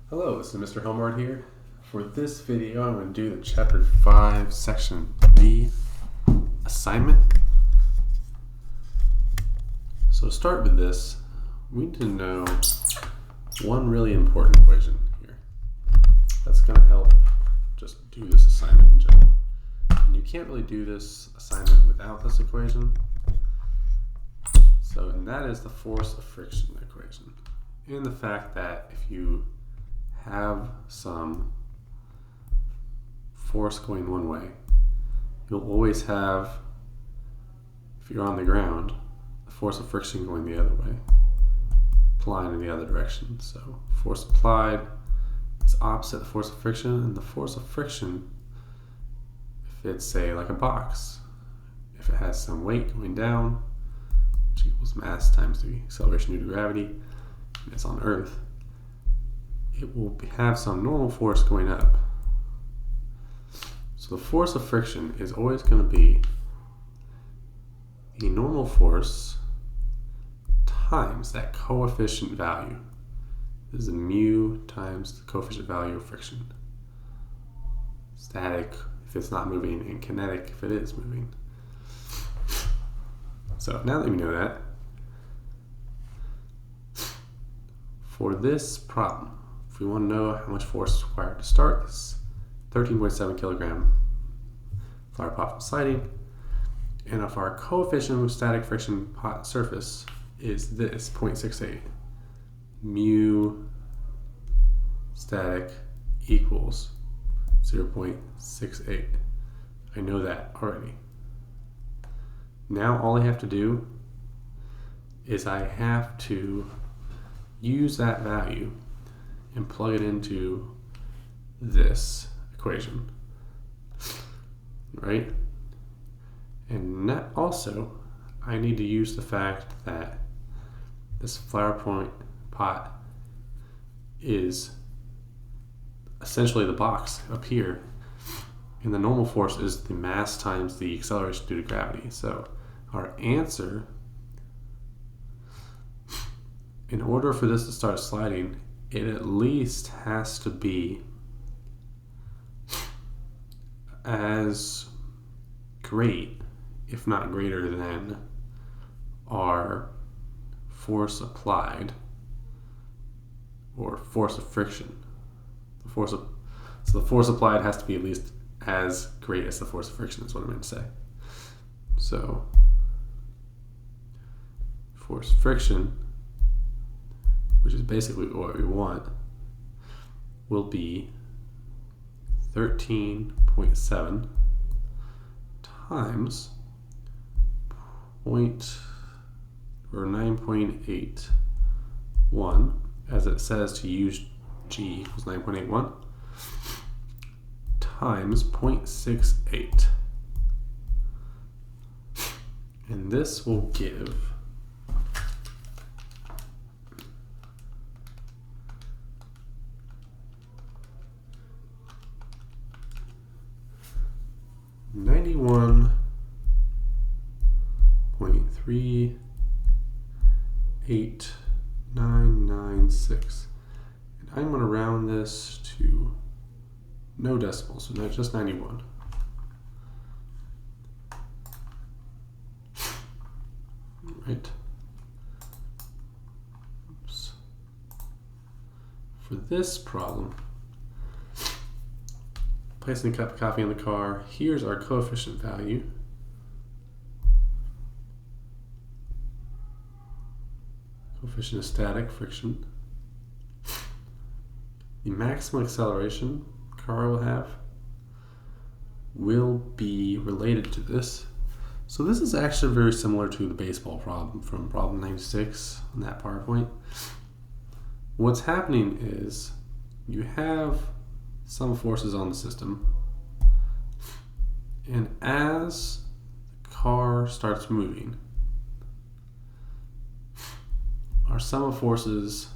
Hello, this is Mr. Helmard here. For this video, I'm going to do the Chapter 5, Section 3 assignment. So to start with this, we need to know one really important equation here. That's going to help just do this assignment in general. And you can't really do this assignment without this equation. And that is the force of friction equation. And the fact that if you have some force going one way, you'll always have, if you're on the ground, the force of friction going the other way, applying in the other direction. So force applied is opposite the force of friction, and the force of friction, if it's say like a box, if it has some weight going down, which equals mass times the acceleration due to gravity, and it's on Earth, it will have some normal force going up. So the force of friction is always going to be the normal force times that coefficient value. This is a mu times the coefficient value of friction. Static if it's not moving, and kinetic if it is moving. So now that we know that, for this problem, if we want to know how much force is required to start this 13.7 kilogram flower pot from sliding, and if our coefficient of static friction pot surface is this 0.68, mu static equals 0.68. I know that already. Now all I have to do is I have to use that value and plug it into this equation, right? And that also, I need to use the fact that this flower point pot is essentially the box up here, and the normal force is the mass times the acceleration due to gravity. So our answer, in order for this to start sliding, it at least has to be as great, if not greater than, our force applied, or force of friction. So the force applied has to be at least as great as the force of friction, is what I meant to say. So force friction, which is basically what we want, will be 13.7 times 9.81, as it says to use G equals 9.81, times 0.68. And this will give 91.38996. And I'm going to round this to no decimals, so not just 91. Right. Oops. For this problem, placing a cup of coffee in the car, here's our coefficient value. Coefficient of static friction. The maximum acceleration the car will have will be related to this. So this is actually very similar to the baseball problem from problem 96 on that PowerPoint. What's happening is you have some forces on the system, and as the car starts moving, our sum of forces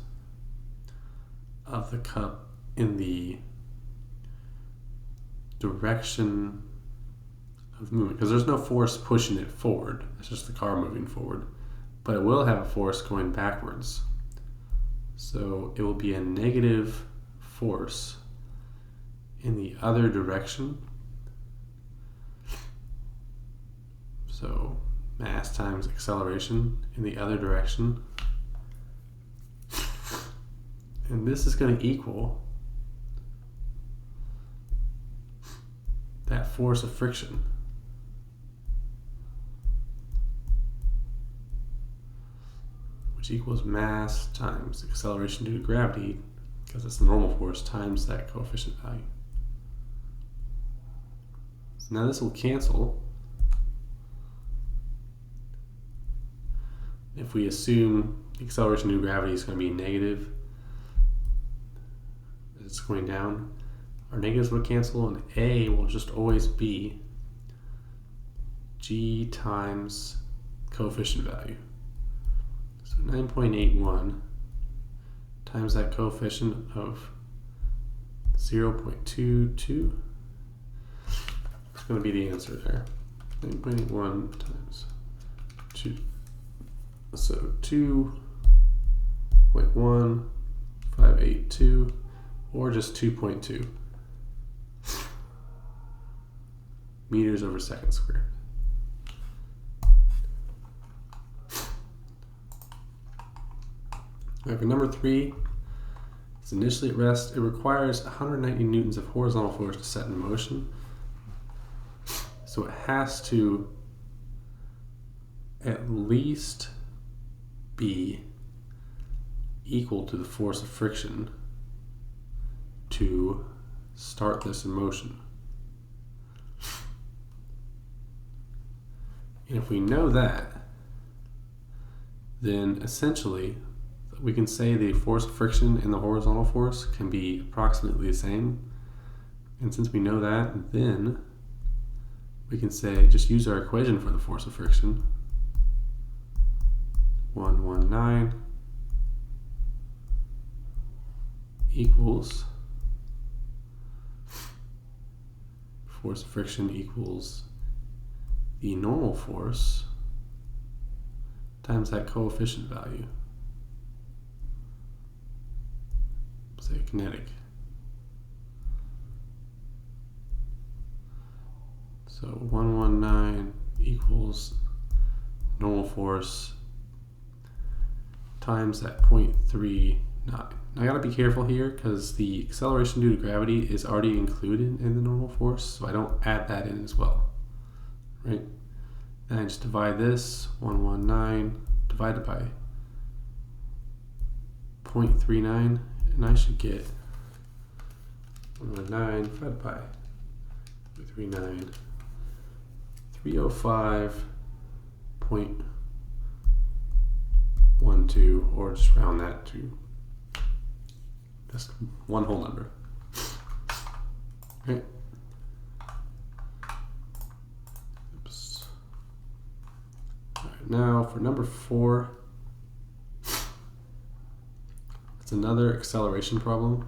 of the cup in the direction of movement, because there's no force pushing it forward, it's just the car moving forward, but it will have a force going backwards. So it will be a negative force in the other direction, so mass times acceleration in the other direction, and this is going to equal that force of friction. Which equals mass times acceleration due to gravity, because it's the normal force, times that coefficient value. So now this will cancel if we assume the acceleration due to gravity is going to be negative. It's going down. Our negatives will cancel, and A will just always be G times coefficient value. So 9.81 times that coefficient of 0.22 is going to be the answer there. 9.81 times 2. So 2.1582, or just 2.2 meters over second squared. All right, for number 3, it's initially at rest. It requires 190 newtons of horizontal force to set in motion. So it has to at least be equal to the force of friction to start this in motion. And if we know that, then essentially we can say the force of friction and the horizontal force can be approximately the same. And since we know that, then we can say, just use our equation for the force of friction. 119 equals force of friction equals the normal force times that coefficient value. Say kinetic. So 119 equals normal force times that 0.39. Now I gotta be careful here because the acceleration due to gravity is already included in the normal force, so I don't add that in as well, right? Then I just divide this 119 divided by 0.39, and I should get 119 divided by 0.39, 305.12, or just round that to just one whole number. Right? Oops. All right, now for number 4, it's another acceleration problem.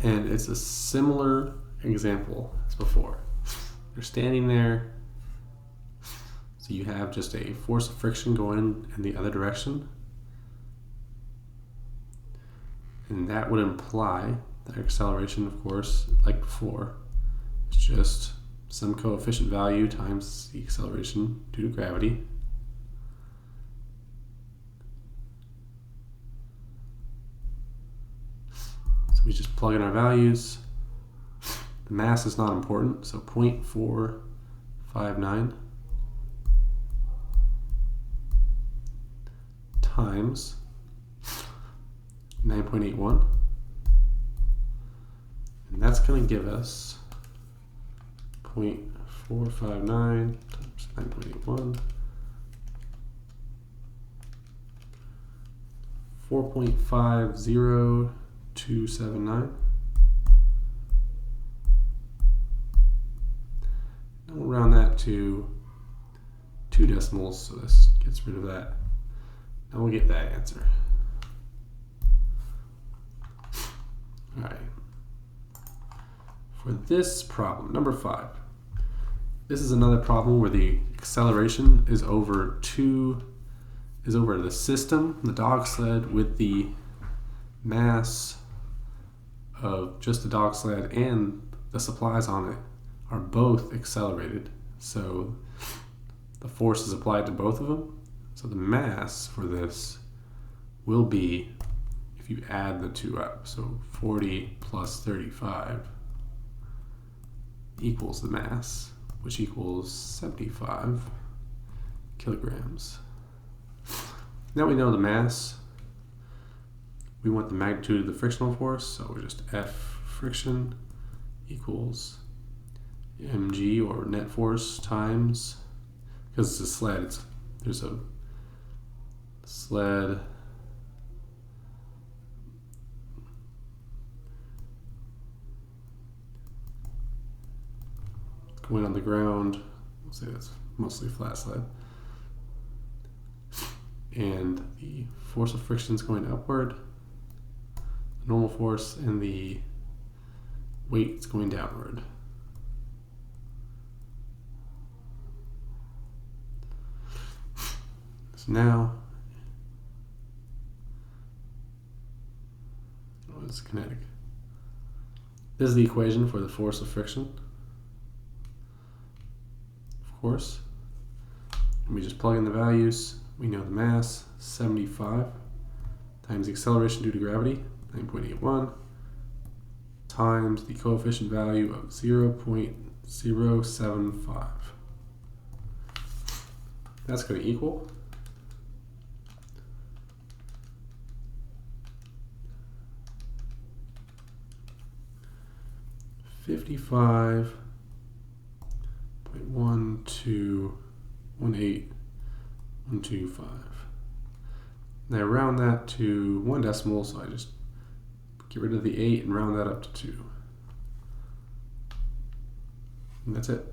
And it's a similar example as before. You're standing there, so you have just a force of friction going in the other direction. And that would imply that acceleration, of course, like before, is just some coefficient value times the acceleration due to gravity. So we just plug in our values. The mass is not important, so 0.459 times 9.81, and that's going to give us 0.459 times 9.81, 4.50279. And we'll round that to 2 decimals, so this gets rid of that. And we'll get that answer. All right. For this problem, number 5, this is another problem where the acceleration is over 2 is over the system, the dog sled, with the mass of just the dog sled and the supplies on it are both accelerated. So the force is applied to both of them. So the mass for this will be, if you add the two up, so 40 plus 35 equals the mass, which equals 75 kilograms. Now we know the mass. We want the magnitude of the frictional force, so we just F friction equals mg, or net force, times, because it's a sled, there's a sled going on the ground. We'll say that's mostly flat sled. And the force of friction is going upward, the normal force, and the weight is going downward. So now, what is kinetic? This is the equation for the force of friction, of course. And we just plug in the values. We know the mass, 75, times the acceleration due to gravity, 9.81, times the coefficient value of 0.075. That's going to equal 55.1218. 125. Now I round that to 1 decimal, so I just get rid of the 8 and round that up to 2. And that's it.